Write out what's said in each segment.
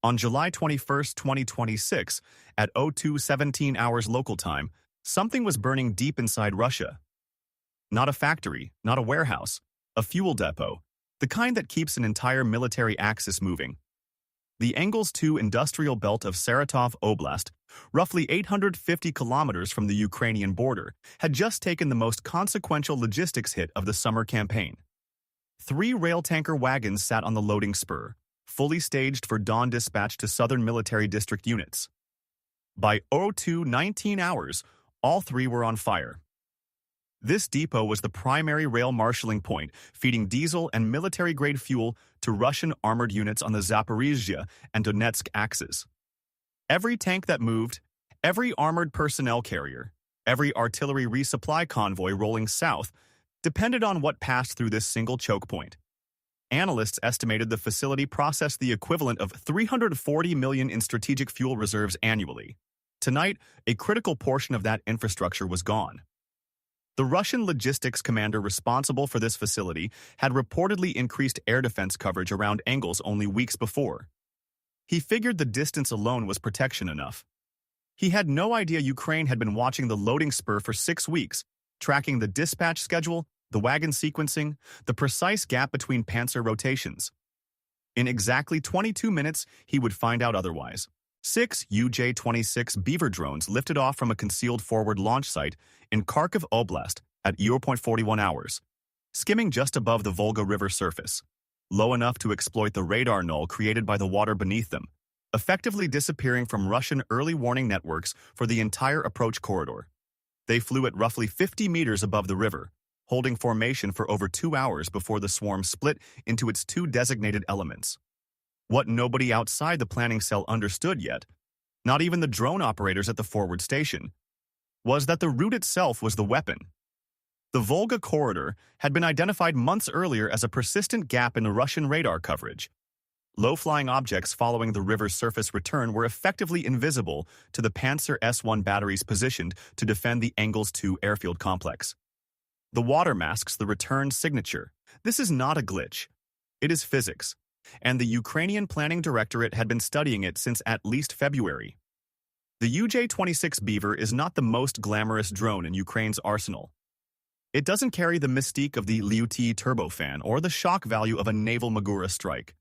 On July 21, 2026, at 02:17 hours local time, something was burning deep inside Russia. Not a factory, not a warehouse, a fuel depot, the kind that keeps an entire military axis moving. The Engels II industrial belt of Saratov Oblast, roughly 850 kilometers from the Ukrainian border, had just taken the most consequential logistics hit of the summer campaign. 3 rail tanker wagons sat on the loading spur, fully staged for dawn dispatch to southern military district units. By 02:19 hours, all 3 were on fire. This depot was the primary rail marshalling point, feeding diesel and military-grade fuel to Russian armored units on the Zaporizhzhia and Donetsk axes. Every tank that moved, every armored personnel carrier, every artillery resupply convoy rolling south depended on what passed through this single choke point. Analysts estimated the facility processed the equivalent of 340 million in strategic fuel reserves annually. Tonight, a critical portion of that infrastructure was gone. The Russian logistics commander responsible for this facility had reportedly increased air defense coverage around Engels only weeks before. He figured the distance alone was protection enough. He had no idea Ukraine had been watching the loading spur for 6 weeks, tracking the dispatch schedule, the wagon sequencing, the precise gap between panzer rotations. In exactly 22 minutes, he would find out otherwise. 6 UJ-26 Beaver drones lifted off from a concealed forward launch site in Kharkiv Oblast at 0.41 hours, skimming just above the Volga River surface, low enough to exploit the radar null created by the water beneath them, effectively disappearing from Russian early warning networks for the entire approach corridor. They flew at roughly 50 meters above the river, holding formation for over 2 hours before the swarm split into its 2 designated elements. What nobody outside the planning cell understood yet, not even the drone operators at the forward station, was that the route itself was the weapon. The Volga corridor had been identified months earlier as a persistent gap in the Russian radar coverage. Low-flying objects following the river's surface return were effectively invisible to the Panzer S-1 batteries positioned to defend the Engels II airfield complex. The water masks the return signature. This is not a glitch. It is physics, and the Ukrainian Planning Directorate had been studying it since at least February. The UJ-26 Beaver is not the most glamorous drone in Ukraine's arsenal. It doesn't carry the mystique of the Lyuty turbofan or the shock value of a naval Magura strike.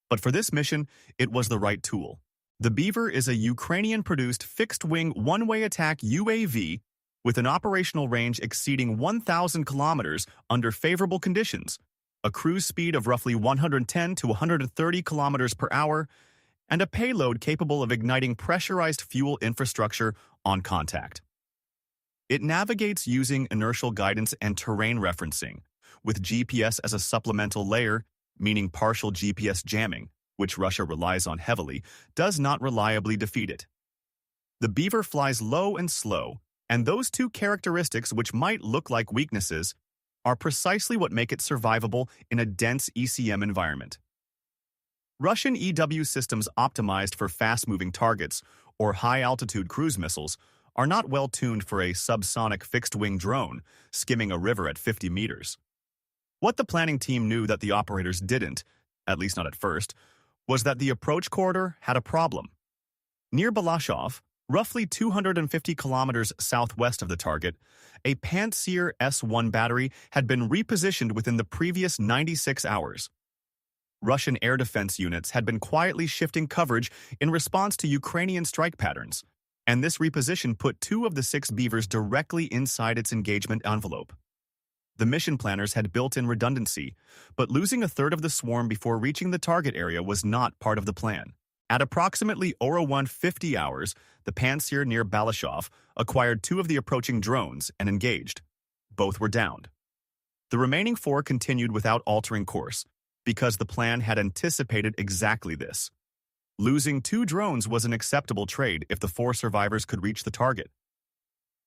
But for this mission, it was the right tool. The Beaver is a Ukrainian-produced fixed-wing one-way attack UAV with an operational range exceeding 1,000 kilometers under favorable conditions, a cruise speed of roughly 110 to 130 kilometers per hour, and a payload capable of igniting pressurized fuel infrastructure on contact. It navigates using inertial guidance and terrain referencing, with GPS as a supplemental layer, meaning partial GPS jamming, which Russia relies on heavily, does not reliably defeat it. The Beaver flies low and slow, and those 2 characteristics which might look like weaknesses are precisely what make it survivable in a dense ECM environment. Russian EW systems optimized for fast-moving targets or high-altitude cruise missiles are not well tuned for a subsonic fixed-wing drone skimming a river at 50 meters. What the planning team knew that the operators didn't, at least not at first, was that the approach corridor had a problem. Near Balashov, roughly 250 kilometers southwest of the target, a Pantsir S-1 battery had been repositioned within the previous 96 hours. Russian air defense units had been quietly shifting coverage in response to Ukrainian strike patterns, and this reposition put 2 of the 6 Beavers directly inside its engagement envelope. The mission planners had built-in redundancy, but losing a third of the swarm before reaching the target area was not part of the plan. At approximately 01:50 hours, the Pantsir near Balashov acquired 2 of the approaching drones and engaged. Both were downed. The remaining 4 continued without altering course, because the plan had anticipated exactly this. Losing 2 drones was an acceptable trade if the 4 survivors could reach the target.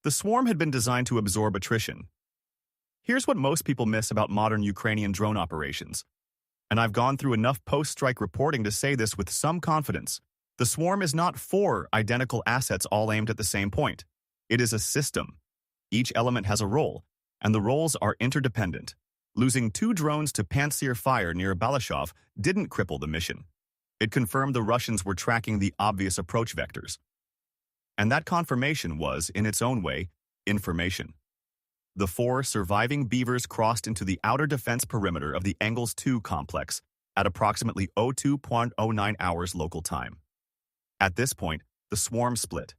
The swarm had been designed to absorb attrition. Here's what most people miss about modern Ukrainian drone operations. And I've gone through enough post-strike reporting to say this with some confidence. The swarm is not 4 identical assets all aimed at the same point. It is a system. Each element has a role, and the roles are interdependent. Losing 2 drones to Pantsir fire near Balashov didn't cripple the mission. It confirmed the Russians were tracking the obvious approach vectors. And that confirmation was, in its own way, information. The 4 surviving Beavers crossed into the outer defense perimeter of the Engels 2 complex at approximately 02.09 hours local time. At this point, the swarm split.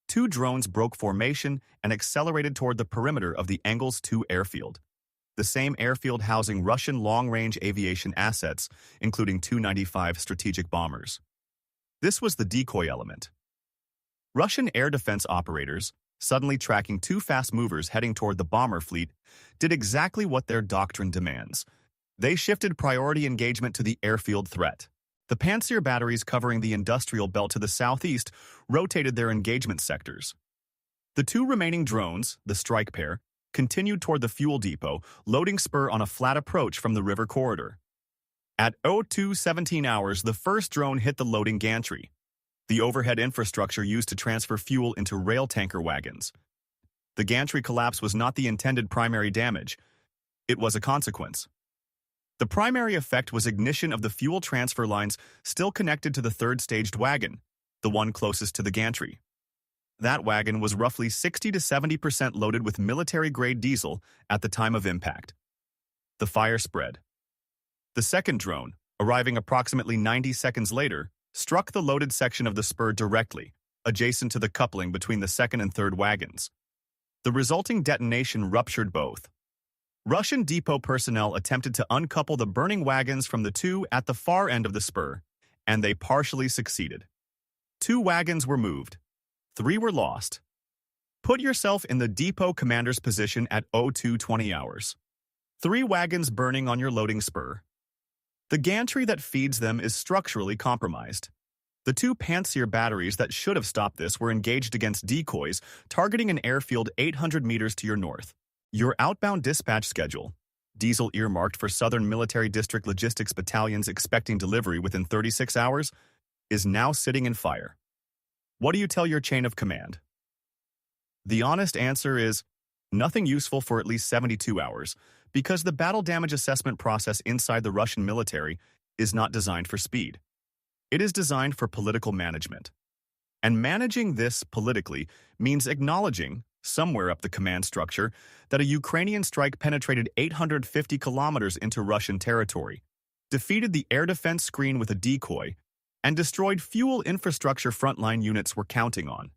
2 drones broke formation and accelerated toward the perimeter of the Engels 2 airfield, the same airfield housing Russian long-range aviation assets, including Tu-95 strategic bombers. This was the decoy element. Russian air defense operators, suddenly tracking 2 fast movers heading toward the bomber fleet, did exactly what their doctrine demands. They shifted priority engagement to the airfield threat. The Pantsir batteries covering the industrial belt to the southeast rotated their engagement sectors. The 2 remaining drones, the strike pair, continued toward the fuel depot, loading spur on a flat approach from the river corridor. At 02:17 hours, the first drone hit the loading gantry, the overhead infrastructure used to transfer fuel into rail tanker wagons. The gantry collapse was not the intended primary damage. It was a consequence. The primary effect was ignition of the fuel transfer lines still connected to the 3rd staged wagon, the one closest to the gantry. That wagon was roughly 60 to 70% loaded with military-grade diesel at the time of impact. The fire spread. The second drone, arriving approximately 90 seconds later, struck the loaded section of the spur directly, adjacent to the coupling between the 2nd and 3rd wagons. The resulting detonation ruptured both. Russian depot personnel attempted to uncouple the burning wagons from the 2 at the far end of the spur, and they partially succeeded. 2 wagons were moved. 3 were lost. Put yourself in the depot commander's position at 02:20 hours. 3 wagons burning on your loading spur. The gantry that feeds them is structurally compromised. The 2 Pantsir batteries that should have stopped this were engaged against decoys, targeting an airfield 800 meters to your north. Your outbound dispatch schedule, diesel earmarked for Southern Military District Logistics Battalions expecting delivery within 36 hours, is now sitting in fire. What do you tell your chain of command? The honest answer is nothing useful for at least 72 hours, because the battle damage assessment process inside the Russian military is not designed for speed. It is designed for political management. And managing this politically means acknowledging, somewhere up the command structure, that a Ukrainian strike penetrated 850 kilometers into Russian territory, defeated the air defense screen with a decoy, and destroyed fuel infrastructure frontline units were counting on.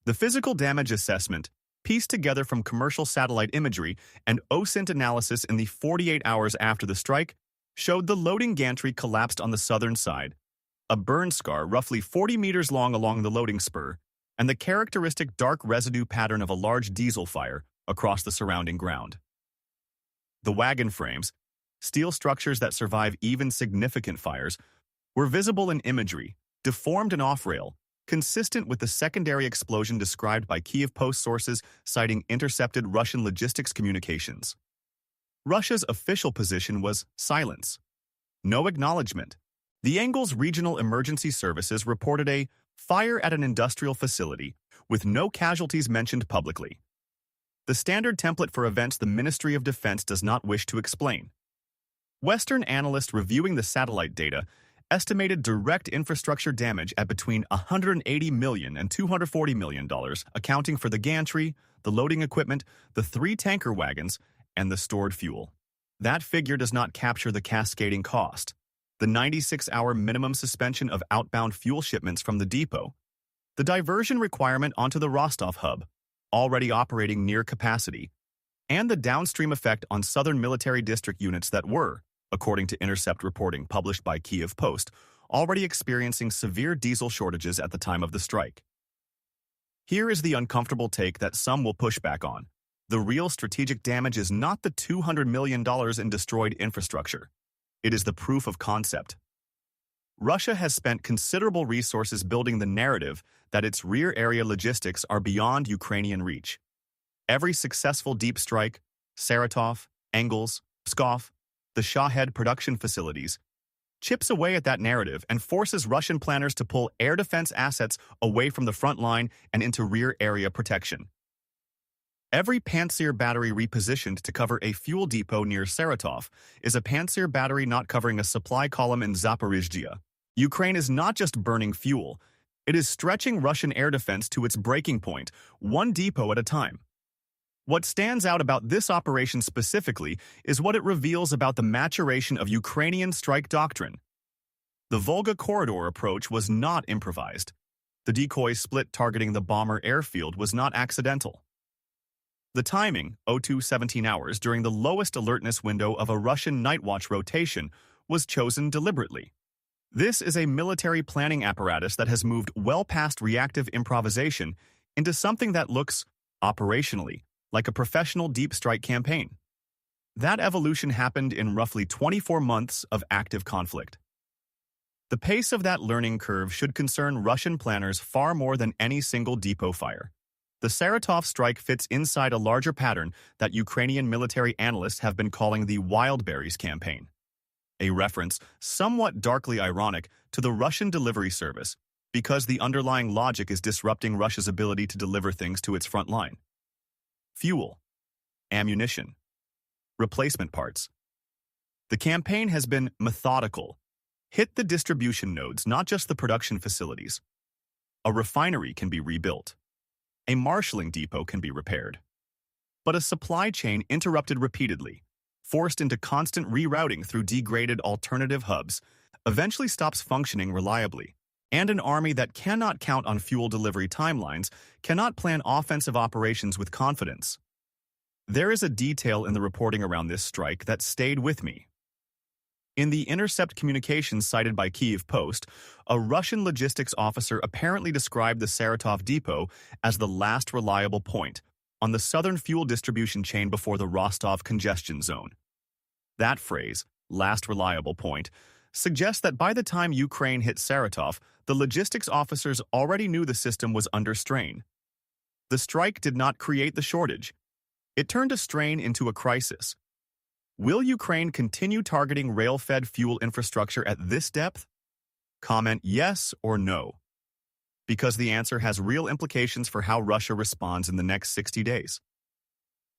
The physical damage assessment, pieced together from commercial satellite imagery and OSINT analysis in the 48 hours after the strike, showed the loading gantry collapsed on the southern side, a burn scar roughly 40 meters long along the loading spur, and the characteristic dark residue pattern of a large diesel fire across the surrounding ground. The wagon frames, steel structures that survive even significant fires, were visible in imagery, deformed and off-rail, consistent with the secondary explosion described by Kiev Post sources citing intercepted Russian logistics communications. Russia's official position was silence. No acknowledgement. The Engels Regional Emergency Services reported a fire at an industrial facility, with no casualties mentioned publicly. The standard template for events the Ministry of Defense does not wish to explain. Western analysts reviewing the satellite data estimated direct infrastructure damage at between $180 million and $240 million, accounting for the gantry, the loading equipment, the 3 tanker wagons, and the stored fuel. That figure does not capture the cascading cost, the 96-hour minimum suspension of outbound fuel shipments from the depot, the diversion requirement onto the Rostov hub, already operating near capacity, and the downstream effect on Southern Military District units that were, according to intercept reporting published by Kiev Post, already experiencing severe diesel shortages at the time of the strike. Here is the uncomfortable take that some will push back on. The real strategic damage is not the $200 million in destroyed infrastructure. It is the proof of concept. Russia has spent considerable resources building the narrative that its rear area logistics are beyond Ukrainian reach. Every successful deep strike, Saratov, Engels, Pskov, the Shahed production facilities, chips away at that narrative and forces Russian planners to pull air defense assets away from the front line and into rear area protection. Every Pantsir battery repositioned to cover a fuel depot near Saratov is a Pantsir battery not covering a supply column in Zaporizhzhia, Ukraine is not just burning fuel, it is stretching Russian air defense to its breaking point, one depot at a time. What stands out about this operation specifically is what it reveals about the maturation of Ukrainian strike doctrine. The Volga corridor approach was not improvised. The decoy split targeting the bomber airfield was not accidental. The timing, 02:17 hours during the lowest alertness window of a Russian night watch rotation, was chosen deliberately. This is a military planning apparatus that has moved well past reactive improvisation into something that looks, operationally, like a professional deep strike campaign. That evolution happened in roughly 24 months of active conflict. The pace of that learning curve should concern Russian planners far more than any single depot fire. The Saratov strike fits inside a larger pattern that Ukrainian military analysts have been calling the Wildberries campaign, a reference, somewhat darkly ironic, to the Russian delivery service, because the underlying logic is disrupting Russia's ability to deliver things to its front line. Fuel, ammunition, replacement parts. The campaign has been methodical. Hit the distribution nodes, not just the production facilities. A refinery can be rebuilt. A marshalling depot can be repaired. But a supply chain interrupted repeatedly, forced into constant rerouting through degraded alternative hubs, eventually stops functioning reliably. And an army that cannot count on fuel delivery timelines cannot plan offensive operations with confidence. There is a detail in the reporting around this strike that stayed with me. In the intercept communications cited by Kyiv Post, a Russian logistics officer apparently described the Saratov depot as the last reliable point on the southern fuel distribution chain before the Rostov congestion zone. That phrase, last reliable point, suggests that by the time Ukraine hit Saratov, the logistics officers already knew the system was under strain. The strike did not create the shortage. It turned a strain into a crisis. Will Ukraine continue targeting rail-fed fuel infrastructure at this depth? Comment yes or no, because the answer has real implications for how Russia responds in the next 60 days.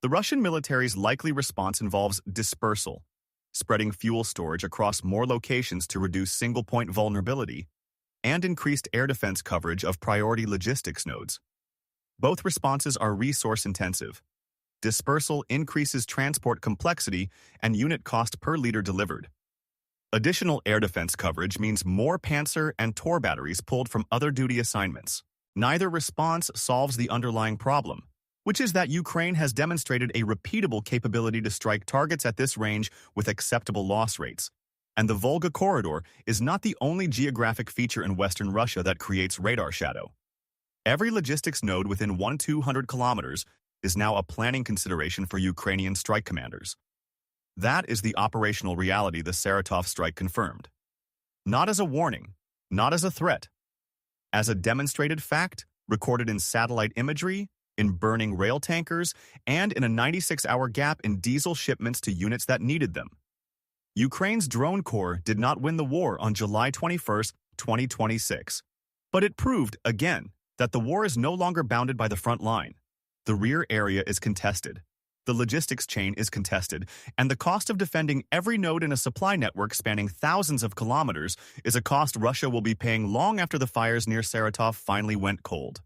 The Russian military's likely response involves dispersal, spreading fuel storage across more locations to reduce single-point vulnerability, and increased air defense coverage of priority logistics nodes. Both responses are resource-intensive. Dispersal increases transport complexity and unit cost per liter delivered. Additional air defense coverage means more Panzer and Tor batteries pulled from other duty assignments. Neither response solves the underlying problem, which is that Ukraine has demonstrated a repeatable capability to strike targets at this range with acceptable loss rates. And the Volga corridor is not the only geographic feature in Western Russia that creates radar shadow. Every logistics node within 100-200 kilometers is now a planning consideration for Ukrainian strike commanders. That is the operational reality the Saratov strike confirmed. Not as a warning, not as a threat. As a demonstrated fact, recorded in satellite imagery, in burning rail tankers, and in a 96-hour gap in diesel shipments to units that needed them. Ukraine's drone corps did not win the war on July 21, 2026. But it proved, again, that the war is no longer bounded by the front line. The rear area is contested. The logistics chain is contested, and the cost of defending every node in a supply network spanning thousands of kilometers is a cost Russia will be paying long after the fires near Saratov finally went cold.